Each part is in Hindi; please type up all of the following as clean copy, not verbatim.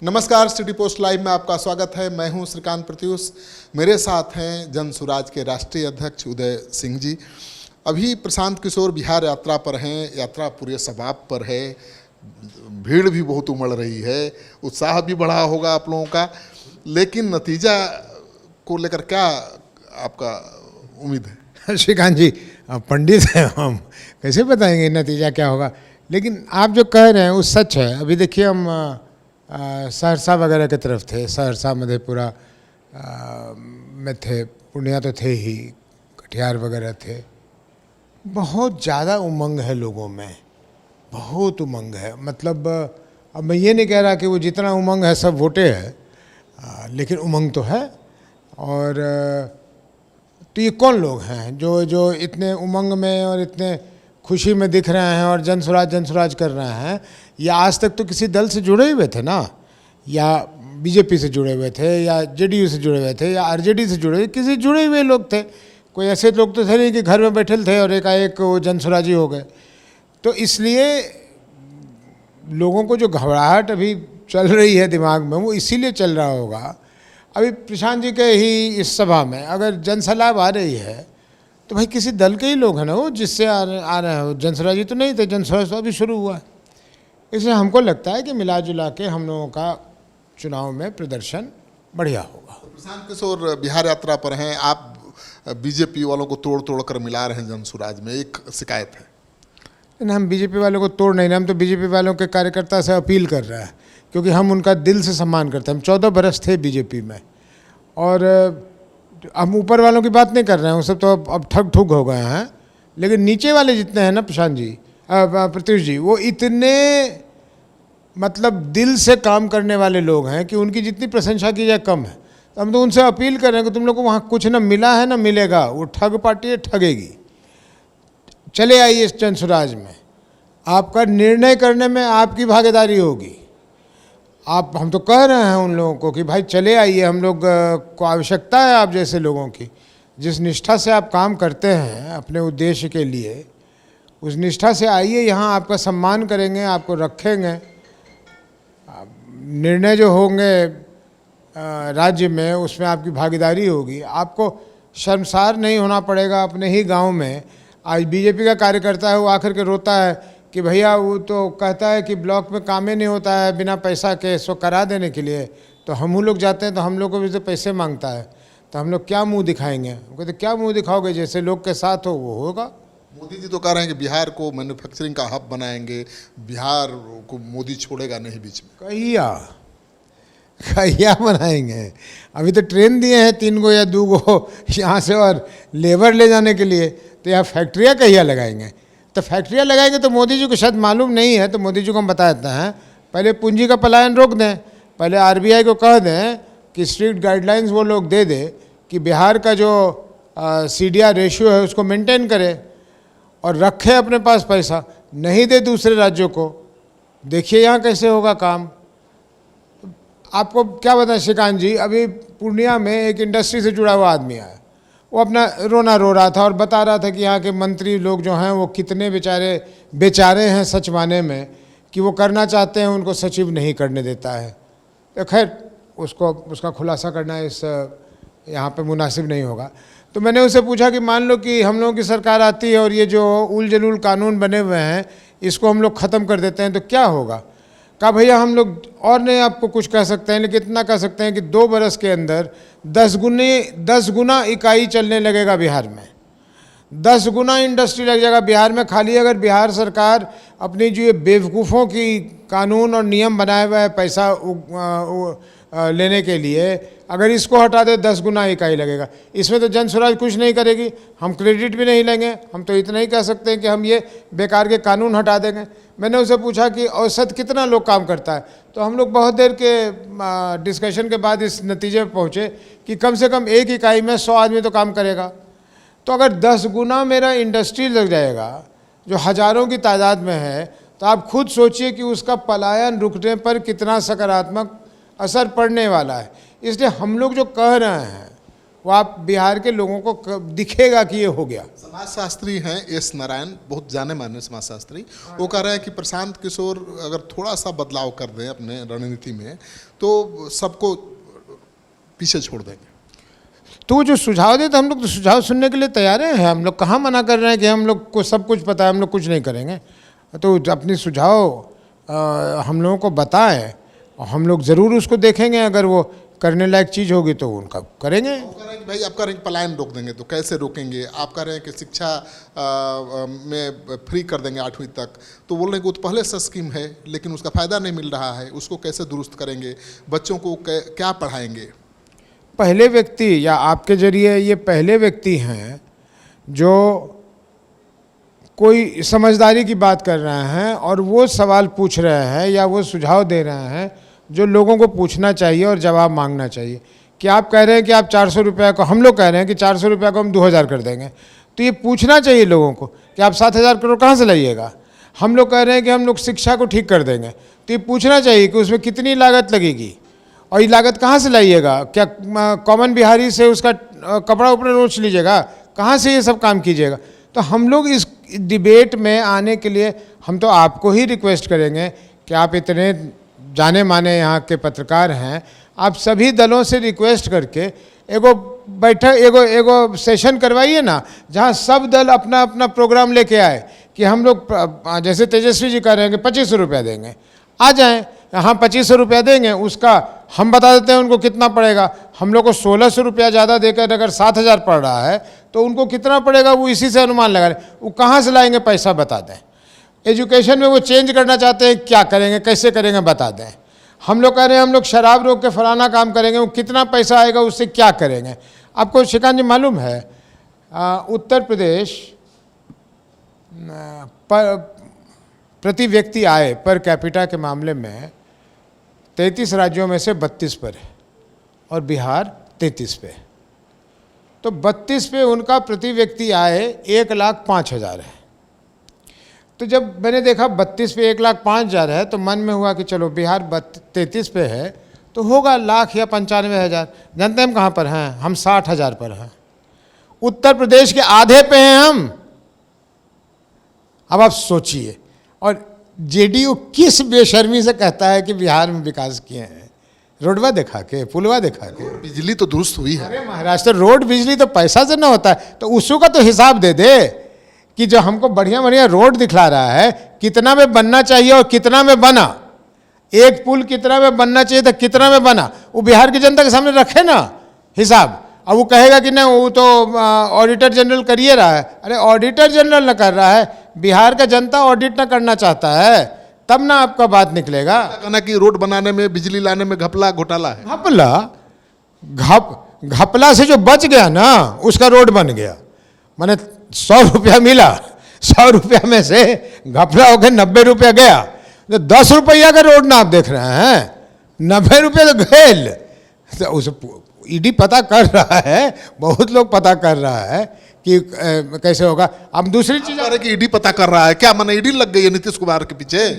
नमस्कार, सिटी पोस्ट लाइव में आपका स्वागत है। मैं हूं श्रीकांत प्रत्युष। मेरे साथ हैं जन सुराज के राष्ट्रीय अध्यक्ष उदय सिंह जी। अभी प्रशांत किशोर बिहार यात्रा पर हैं, यात्रा पूरे समाप्त पर है, भीड़ भी बहुत उमड़ रही है, उत्साह भी बढ़ा होगा आप लोगों का, लेकिन नतीजा को लेकर क्या आपका उम्मीद है? श्रीकांत जी, पंडित हैं हम, कैसे बताएंगे नतीजा क्या होगा। लेकिन आप जो कह रहे हैं वो सच है। अभी देखिए, हम सहरसा वगैरह की तरफ थे, सहरसा मधेपुरा में थे, पूर्णिया तो थे ही, कटिहार वगैरह थे। बहुत ज़्यादा उमंग है लोगों में, बहुत उमंग है। मतलब अब मैं ये नहीं कह रहा कि वो जितना उमंग है सब वोटे है, लेकिन उमंग तो है। और तो ये कौन लोग हैं जो इतने उमंग में और इतने खुशी में दिख रहे हैं और जन स्वराज कर रहे हैं? या आज तक तो किसी दल से जुड़े हुए थे ना, या बीजेपी से जुड़े हुए थे, या जेडीयू से जुड़े हुए थे, या आरजेडी से जुड़े हुए, किसी जुड़े हुए लोग थे। कोई ऐसे लोग तो थे नहीं कि घर में बैठे थे और एकाएक वो जन स्वराजी हो गए। तो इसलिए लोगों को जो घबराहट अभी चल रही है दिमाग में, वो इसीलिए चल रहा होगा। अभी प्रशांत जी के ही इस सभा में अगर जनसलाब आ रही है तो भाई किसी दल के ही लोग हैं ना वो, जिससे आ रहे हैं। जन स्वराजी तो नहीं थे, जन स्वराज तो अभी शुरू हुआ है। इसलिए हमको लगता है कि मिला जुला के हम लोगों का चुनाव में प्रदर्शन बढ़िया होगा। प्रशांत किशोर बिहार यात्रा पर हैं, आप बीजेपी वालों को तोड़ कर मिला रहे हैं जन स्वराज में, एक शिकायत है। लेकिन हम बीजेपी वालों को तोड़ नहीं रहे, हम तो बीजेपी वालों के कार्यकर्ता से अपील कर रहे हैं, क्योंकि हम उनका दिल से सम्मान करते हैं। हम 14 बरस थे बीजेपी में, और हम ऊपर वालों की बात नहीं कर रहे हैं, वो सब तो अब ठग ठुग हो गए हैं। लेकिन नीचे वाले जितने हैं ना प्रशांत जी, प्रत्युष जी, वो इतने मतलब दिल से काम करने वाले लोग हैं कि उनकी जितनी प्रशंसा की जाए कम है। तो हम तो उनसे अपील कर रहे हैं कि तुम लोग को वहाँ कुछ ना मिला है ना मिलेगा, वो ठग पार्टी है, ठगेगी। चले आइए इस जन स्वराज में, आपका निर्णय करने में आपकी भागीदारी होगी। हम तो कह रहे हैं उन लोगों को कि भाई चले आइए, हम लोग को आवश्यकता है आप जैसे लोगों की। जिस निष्ठा से आप काम करते हैं अपने उद्देश्य के लिए, उस निष्ठा से आइए यहाँ, आपका सम्मान करेंगे, आपको रखेंगे। निर्णय जो होंगे राज्य में, उसमें आपकी भागीदारी होगी। आपको शर्मसार नहीं होना पड़ेगा अपने ही गांव में। आज बीजेपी का कार्यकर्ता है, वो आकर के रोता है कि भैया, वो तो कहता है कि ब्लॉक में काम ही नहीं होता है बिना पैसा के, सो करा देने के लिए। तो हम लोग जाते हैं तो हम लोग को भी तो पैसे मांगता है, तो हम लोग क्या मुंह दिखाएंगे? हम कहते क्या मुंह दिखाओगे, जैसे लोग के साथ हो वो होगा। मोदी जी तो कह रहे हैं कि बिहार को मैन्युफैक्चरिंग का हब बनाएंगे, बिहार को मोदी छोड़ेगा नहीं बीच में। कहिया बनाएंगे? अभी तो ट्रेन दिए हैं 3 गो या 2 गो यहाँ से, और लेबर ले जाने के लिए। तो यहाँ फैक्ट्रियाँ कहिया लगाएंगे? तो फैक्ट्रियाँ लगाएंगे तो मोदी जी को शायद मालूम नहीं है, तो मोदी जी को हम बता देते हैं, पहले पूंजी का पलायन रोक दें। पहले आरबीआई को कह दें कि स्ट्रिक्ट गाइडलाइंस वो लोग दे दे कि बिहार का जो सीडीआर रेशियो है उसको मेंटेन करे और रखे अपने पास पैसा, नहीं दे दूसरे राज्यों को। देखिए यहाँ कैसे होगा काम। आपको क्या बताएं श्रीकांत जी, अभी पूर्णिया में एक इंडस्ट्री से जुड़ा हुआ आदमी आया, वो अपना रोना रो रहा था और बता रहा था कि यहाँ के मंत्री लोग जो हैं वो कितने बेचारे हैं सच माने में, कि वो करना चाहते हैं, उनको सचिव नहीं करने देता है। तो खैर उसका खुलासा करना इस यहाँ पे मुनासिब नहीं होगा। तो मैंने उससे पूछा कि मान लो कि हम लोगों की सरकार आती है और ये जो उल जलूल कानून बने हुए हैं इसको हम लोग ख़त्म कर देते हैं तो क्या होगा? कहा भैया, हम लोग और नहीं आपको कुछ कह सकते हैं, लेकिन इतना कह सकते हैं कि 2 बरस के अंदर 10 गुना इकाई चलने लगेगा बिहार में, 10 गुना इंडस्ट्री लग जाएगा बिहार में। खाली अगर बिहार सरकार अपनी जो ये बेवकूफ़ों की कानून और नियम बनाए हुए है पैसा लेने के लिए, अगर इसको हटा दे 10 गुना इकाई लगेगा। इसमें तो जन स्वराज कुछ नहीं करेगी, हम क्रेडिट भी नहीं लेंगे। हम तो इतना ही कह सकते हैं कि हम ये बेकार के कानून हटा देंगे। मैंने उसे पूछा कि औसत कितना लोग काम करता है, तो हम लोग बहुत देर के डिस्कशन के बाद इस नतीजे में पहुँचे कि कम से कम एक इकाई में 100 आदमी तो काम करेगा। तो अगर 10 गुना मेरा इंडस्ट्री लग जाएगा जो हज़ारों की तादाद में है, तो आप खुद सोचिए कि उसका पलायन रुकने पर कितना सकारात्मक असर पड़ने वाला है। इसलिए हम लोग जो कह रहे हैं वो वो आप बिहार के लोगों को दिखेगा कि ये हो गया। समाजशास्त्री हैं एस नारायण, बहुत जाने माने समाजशास्त्री। वो कह रहे हैं कि प्रशांत किशोर अगर थोड़ा सा बदलाव कर दें अपने रणनीति में तो सबको पीछे छोड़ देंगे। तो वो जो सुझाव देते हम लोग तो सुझाव सुनने के लिए तैयार हैं। हम लोग कहाँ मना कर रहे हैं कि हम लोग को सब कुछ पता है, हम लोग कुछ नहीं करेंगे। तो अपनी सुझाव हम लोगों को बताएं और हम लोग ज़रूर उसको देखेंगे। अगर वो करने लायक चीज़ होगी तो उनका करेंगे। वो कह रहे हैं कि भाई आप कह रहे हैं कि पलायन रोक देंगे, तो कैसे रोकेंगे? आप कह रहे हैं कि शिक्षा में फ्री कर देंगे 8वीं तक, तो बोल रहे हैं कि वो तो पहले से स्कीम है लेकिन उसका फ़ायदा नहीं मिल रहा है, उसको कैसे दुरुस्त करेंगे? बच्चों को क्या पढ़ाएंगे? पहले व्यक्ति या आपके जरिए ये पहले व्यक्ति हैं जो कोई समझदारी की बात कर रहे हैं और वो सवाल पूछ रहे हैं या वो सुझाव दे रहे हैं जो लोगों को पूछना चाहिए और जवाब मांगना चाहिए। कि आप कह रहे हैं कि आप 400 रुपये को, हम लोग कह रहे हैं कि 400 रुपये को हम 2000 कर देंगे, तो ये पूछना चाहिए लोगों को कि आप 7000 करोड़ कहाँ से लाइएगा। हम लोग कह रहे हैं कि हम लोग शिक्षा को ठीक कर देंगे, तो ये पूछना चाहिए कि उसमें कितनी लागत लगेगी और ये लागत कहाँ से लाइएगा। क्या कॉमन बिहारी से उसका कपड़ा उपड़ा नोच लीजिएगा? कहाँ से ये सब काम कीजिएगा? तो हम लोग इस डिबेट में आने के लिए हम तो आपको ही रिक्वेस्ट करेंगे कि आप इतने जाने माने यहाँ के पत्रकार हैं, आप सभी दलों से रिक्वेस्ट करके एगो बैठक एगो सेशन करवाइए ना, जहाँ सब दल अपना अपना प्रोग्राम लेके आए कि हम लोग जैसे तेजस्वी जी कह रहे हैं कि 2500 रुपया देंगे, आ जाएं यहाँ 2500 रुपया देंगे, उसका हम बता देते हैं उनको कितना पड़ेगा। हम लोग को 1600 रुपया ज़्यादा देकर अगर 7000 पड़ रहा है तो उनको कितना पड़ेगा वो इसी से अनुमान लगा लें। वो कहाँ से लाएंगे पैसा बता दें। एजुकेशन में वो चेंज करना चाहते हैं, क्या करेंगे कैसे करेंगे बता दें। हम लोग कह रहे हैं हम लोग शराब रोक के फलाना काम करेंगे, वो कितना पैसा आएगा उससे क्या करेंगे। आपको श्रीकांत जी मालूम है उत्तर प्रदेश प्रति व्यक्ति आय पर कैपिटा के मामले में 33 राज्यों में से 32 पर है और बिहार 33 पे। तो 32 पे उनका प्रति व्यक्ति आय 1,05,000 है। तो जब मैंने देखा 32 पे 1,05,000 है तो मन में हुआ कि चलो बिहार 33 पे है तो होगा लाख या 95,000। जानते हैं हम कहाँ पर हैं? हम 60,000 पर हैं। उत्तर प्रदेश के आधे पे हैं हम। अब आप सोचिए, और जेडीयू किस बेशर्मी से कहता है कि बिहार में विकास किए हैं? रोडवा दिखा के, पुलवा दिखा के। बिजली तो दुरुस्त हुई है। अरे महाराष्ट्र रोड बिजली तो पैसा से ना होता है, तो उसका तो हिसाब दे दे कि जो हमको बढ़िया बढ़िया रोड दिखला रहा है कितना में बनना चाहिए और कितना में बना। एक पुल कितना में बनना चाहिए था, कितना में बना, वो बिहार की जनता के सामने रखे ना हिसाब। अब वो कहेगा कि नहीं वो तो ऑडिटर जनरल करिए रहा है। अरे ऑडिटर जनरल ना कर रहा है, बिहार का जनता ऑडिट ना करना चाहता है, तब ना आपका बात निकलेगा। कहना कि रोड बनाने में बिजली लाने में घपला घोटाला है। घपला से जो बच गया ना उसका रोड बन गया। माने 100 रुपया मिला, 100 रुपया में से घपला होकर 90 रुपया गया। तो 10 रुपया का रोड ना आप देख रहे हैं, 90 रुपये तो घेल। तो उसे ईडी पता कर रहा है, बहुत लोग पता कर रहा है कि कैसे होगा। अब दूसरी चीज़ कि ईडी पता कर रहा है, क्या माने ईडी लग गई है नीतीश कुमार के पीछे?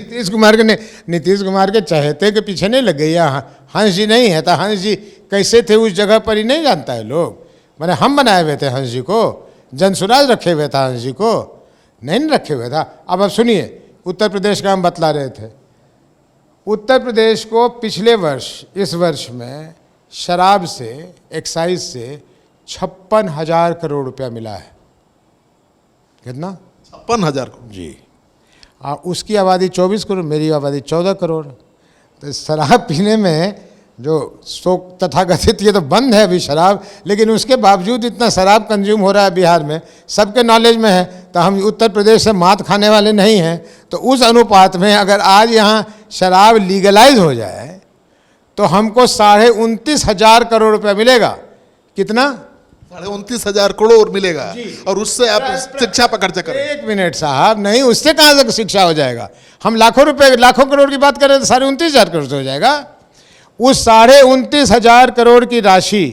नीतीश कुमार के चहेते के पीछे नहीं लग गई है। हंस जी नहीं है तो हंस जी कैसे थे उस जगह पर ही नहीं जानता है लोग। मैंने हम बनाए हुए थे हंस जी को, जनसुराज रखे हुए था हंस जी को, नहीं रखे हुए था। अब सुनिए, उत्तर प्रदेश का हम बतला रहे थे। उत्तर प्रदेश को पिछले वर्ष, इस वर्ष में शराब से, एक्साइज से 56,000 करोड़ रुपया मिला है। कितना? 56,000 करोड़ जी। उसकी आबादी 24 करोड़, मेरी आबादी 14 करोड़। तो शराब पीने में जो तथाकथित, ये तो बंद है अभी शराब, लेकिन उसके बावजूद इतना शराब कंज्यूम हो रहा है बिहार में, सबके नॉलेज में है। तो हम उत्तर प्रदेश से मात खाने वाले नहीं हैं। तो उस अनुपात में अगर आज यहाँ शराब लीगलाइज हो जाए तो हमको 29,500 करोड़ रुपया मिलेगा। कितना? 29,500 करोड़ मिलेगा। और उससे आप शिक्षा पर खर्चा करें। 1 मिनट साहब, नहीं उससे कहाँ से शिक्षा हो जाएगा? हम लाखों रुपए, लाखों करोड़ की बात करें तो 29,500 करोड़ से हो जाएगा। उस 29,500 करोड़ की राशि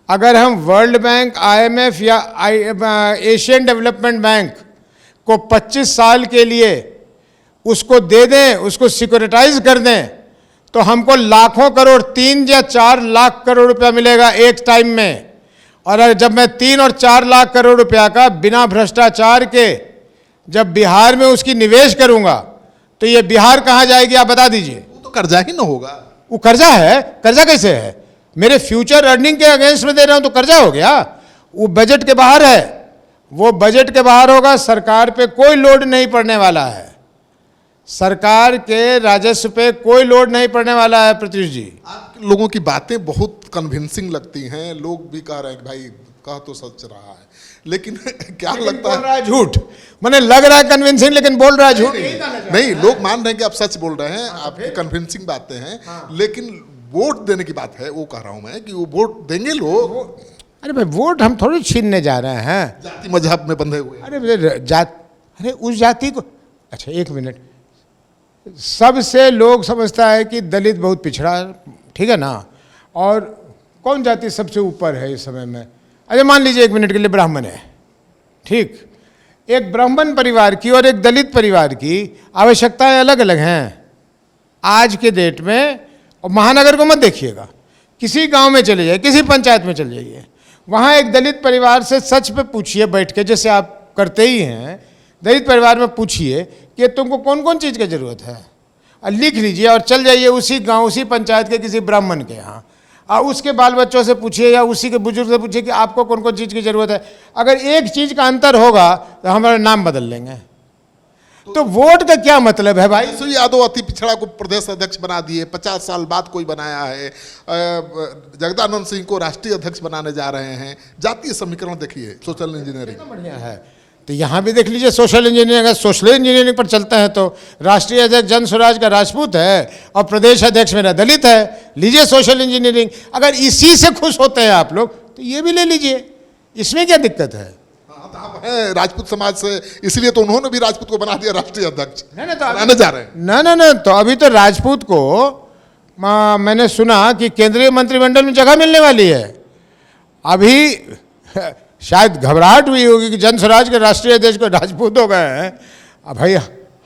अगर हम वर्ल्ड बैंक, IMF या एशियन डेवलपमेंट बैंक को 25 साल के लिए उसको दे दें, उसको सिक्योरिटाइज कर दें, तो हमको लाखों करोड़, 3 या 4 लाख करोड़ रुपया मिलेगा एक टाइम में। और जब मैं 3 और 4 लाख करोड़ रुपया का बिना भ्रष्टाचार के जब बिहार में उसकी निवेश करूंगा तो ये बिहार कहाँ जाएगी आप बता दीजिए। वो तो कर्जा ही ना होगा। वो कर्जा है? कर्जा कैसे है? मेरे फ्यूचर अर्निंग के अगेंस्ट में दे रहा हूं तो कर्जा हो गया। वो बजट के बाहर है, वो बजट के बाहर होगा। सरकार पे कोई लोड नहीं पड़ने वाला है, सरकार के राजस्व पे कोई लोड नहीं पड़ने वाला है। प्रत्युष जी, आप लोगों की बातें बहुत कन्विंसिंग लगती हैं, लोग भी कह रहे हैं कि भाई कह तो सच रहा है, लेकिन क्या लगता बोल रहा है झूठ। मैंने लग रहा है कन्विंसिंग, लेकिन बोल रहा है झूठ। नहीं, लोग मान रहे हैं कि आप सच बोल रहे हैं, आपकी कन्विंसिंग बातें हैं, लेकिन वोट देने की बात है, वो कह रहा हूं मैं कि वो वोट देंगे लोग। अरे भाई, वोट हम थोड़ी छीनने जा रहे हैं, जाति मजहब में बंधे हुए। अरे उस जाति को, अच्छा एक मिनट, सबसे लोग समझता है कि दलित बहुत पिछड़ा, ठीक है ना, और कौन जाति सबसे ऊपर है इस समय में। अच्छा मान लीजिए एक मिनट के लिए ब्राह्मण है, ठीक, एक ब्राह्मण परिवार की और एक दलित परिवार की आवश्यकताएं अलग अलग हैं आज के डेट में। और महानगर को मत देखिएगा, किसी गांव में चले जाइए, किसी पंचायत में चले जाइए, वहाँ एक दलित परिवार से सच पे पूछिए बैठ के, जैसे आप करते ही हैं, दलित परिवार में पूछिए कि तुमको कौन कौन चीज़ की ज़रूरत है, और लिख लीजिए और चल जाइए उसी गांव उसी पंचायत के किसी ब्राह्मण के यहाँ, और उसके बाल बच्चों से पूछिए या उसी के बुजुर्ग से पूछिए कि आपको कौन कौन चीज़ की ज़रूरत है। अगर एक चीज़ का अंतर होगा तो हमारा नाम बदल लेंगे। तो वोट का क्या मतलब है भाई? तेजस्वी यादव अति पिछड़ा को प्रदेश अध्यक्ष बना दिए, 50 साल बाद कोई बनाया है। जगदानंद सिंह को राष्ट्रीय अध्यक्ष बनाने जा रहे हैं। जातीय समीकरण देखिए, सोशल इंजीनियरिंग बढ़िया है। तो यहाँ भी देख लीजिए सोशल इंजीनियरिंग है, सोशल इंजीनियरिंग पर चलते हैं तो राष्ट्रीय अध्यक्ष जन स्वराज का राजपूत है और प्रदेश अध्यक्ष मेरा दलित है। लीजिए सोशल इंजीनियरिंग, अगर इसी से खुश होते हैं आप लोग तो ये भी ले लीजिए, इसमें क्या दिक्कत है? आप हैं राजपूत समाज से, इसलिए तो उन्होंने भी राजपूत को बना दिया राष्ट्रीय अध्यक्ष। नहीं तो बनाने जा रहे हैं। ना, तो अभी तो राजपूत को मैंने सुना कि केंद्रीय मंत्रिमंडल में जगह मिलने वाली है। अभी शायद घबराहट हुई होगी कि जन स्वराज के राष्ट्रीय अध्यक्ष को राजपूत हो गए हैं। अब भाई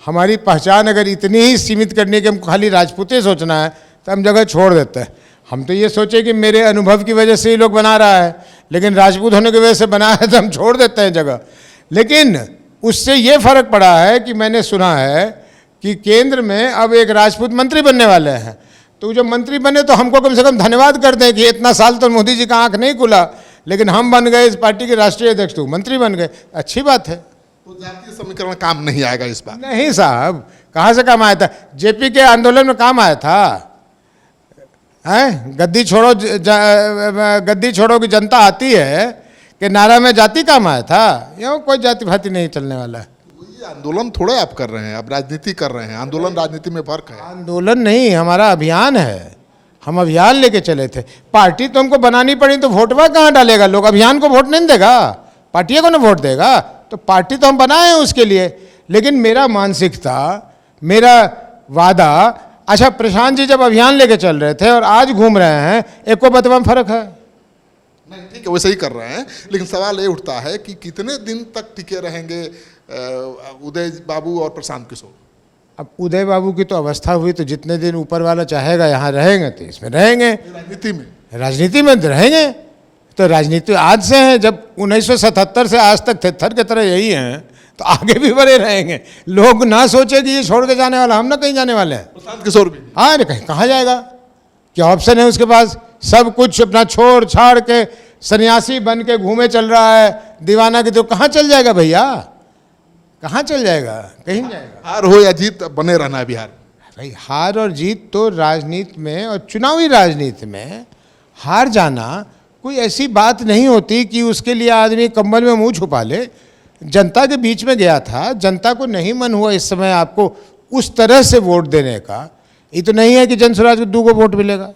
हमारी पहचान अगर इतनी ही सीमित करने की हमको खाली राजपूत ही सोचना है तो हम जगह छोड़ देते हैं। हम तो ये सोचे कि मेरे अनुभव की वजह से ही लोग बना रहा है, लेकिन राजपूत होने की वजह से बना है तो हम छोड़ देते हैं जगह। लेकिन उससे ये फर्क पड़ा है कि मैंने सुना है कि केंद्र में अब एक राजपूत मंत्री बनने वाले हैं। तो जो मंत्री बने तो हमको कम से कम धन्यवाद कर दें कि इतना साल तो मोदी जी का आंख नहीं खुला, लेकिन हम बन गए इस पार्टी के राष्ट्रीय अध्यक्ष, तो मंत्री बन गए, अच्छी बात है। तो जातीय समीकरण काम नहीं आएगा इस बार। नहीं साहब, कहाँ से काम आया था? जेपी के आंदोलन में काम आया था, हैं? गद्दी छोड़ो की जनता आती है कि नारा में जाति काम आया था। यो कोई जाति भाति नहीं चलने वाला है। ये आंदोलन थोड़े आप कर रहे हैं, आप राजनीति कर रहे हैं। आंदोलन राजनीति में फर्क है। आंदोलन नहीं, हमारा अभियान है। हम अभियान लेके चले थे। पार्टी तो हमको बनानी पड़ी, तो वोटवा कहाँ डालेगा? लोग अभियान को वोट नहीं देगा, पार्टी को ना वोट देगा। तो पार्टी तो हम बनाए हैं उसके लिए। लेकिन मेरा मानसिकता, मेरा वादा, अच्छा प्रशांत जी जब अभियान लेके चल रहे थे और आज घूम रहे हैं, एक को बतवा में फर्क है? नहीं, ठीक है, वैसे ही कर रहे हैं। लेकिन सवाल ये उठता है कि कितने दिन तक टिके रहेंगे उदय बाबू और प्रशांत किशोर? अब उदय बाबू की तो अवस्था हुई, तो जितने दिन ऊपर वाला चाहेगा यहाँ रहेंगे तो इसमें रहेंगे, राजनीति में रहेंगे। तो राजनीति आज से है, जब 1977 से आज तक थेथर की तरह यही हैं, तो आगे भी बड़े रहेंगे। लोग ना सोचे कि ये छोड़ के जाने वाला, हम ना कहीं जाने वाले हैं। प्रशांत किशोर भी हाँ, अरे कहीं कहाँ जाएगा? क्या ऑप्शन है उसके पास? सब कुछ अपना छोड़ छाड़ के सन्यासी बन के घूमे चल रहा है, दीवाना की। तो कहाँ चल जाएगा भैया? कहाँ चल जाएगा? कहीं नहीं जाएगा। हार हो या जीत, बने रहना है बिहार। भाई हार और जीत तो राजनीति में और चुनावी राजनीति में हार जाना कोई ऐसी बात नहीं होती कि उसके लिए आदमी कंबल में मुंह छुपा ले। जनता के बीच में गया था, जनता को नहीं मन हुआ इस समय आपको उस तरह से वोट देने का। ये तो नहीं है कि जन स्वराज को 2 वोट मिलेगा।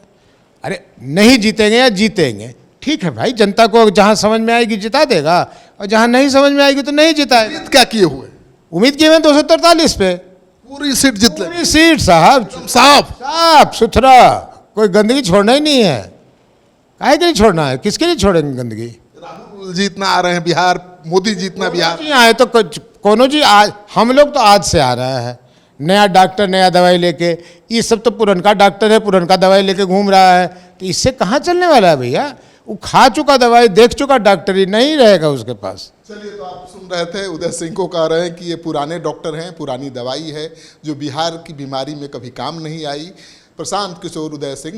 अरे नहीं जीतेंगे या जीतेंगे, ठीक है भाई, जनता को जहाँ समझ में आएगी जिता देगा, और जहाँ नहीं समझ में आएगी तो नहीं जिताएगा। क्या किए हुए? उम्मीद की मैं 243 पे पूरी सीट जीत ले। पूरी सीट साहब, साफ सुथरा, कोई गंदगी छोड़ना ही नहीं है। काहे के लिए छोड़ना है? किसके लिए छोड़ेंगे गंदगी? राहुल जीतना आ रहे हैं बिहार, मोदी जीतना बिहार। जी आए तो कोनो जी आज, हम लोग तो आज से आ रहा है, नया डॉक्टर नया दवाई लेके। ये सब तो पुरनका डॉक्टर है, पुरनका दवाई लेके घूम रहा है, तो इससे कहाँ चलने वाला है भैया? वो खा चुका दवाई, देख चुका डॉक्टरी, नहीं रहेगा उसके पास। चलिए, तो आप सुन रहे थे उदय सिंह को कह रहे हैं कि ये पुराने डॉक्टर हैं, पुरानी दवाई है जो बिहार की बीमारी में कभी काम नहीं आई। प्रशांत किशोर उदय सिंह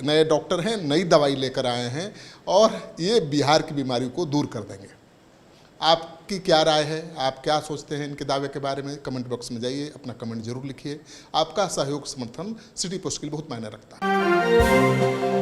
नए डॉक्टर हैं, नई दवाई लेकर आए हैं और ये बिहार की बीमारी को दूर कर देंगे। आपकी क्या राय है? आप क्या सोचते हैं इनके दावे के बारे में? कमेंट बॉक्स में जाइए, अपना कमेंट जरूर लिखिए। आपका सहयोग समर्थन सिटी पोस्ट के लिए बहुत मायने रखता है।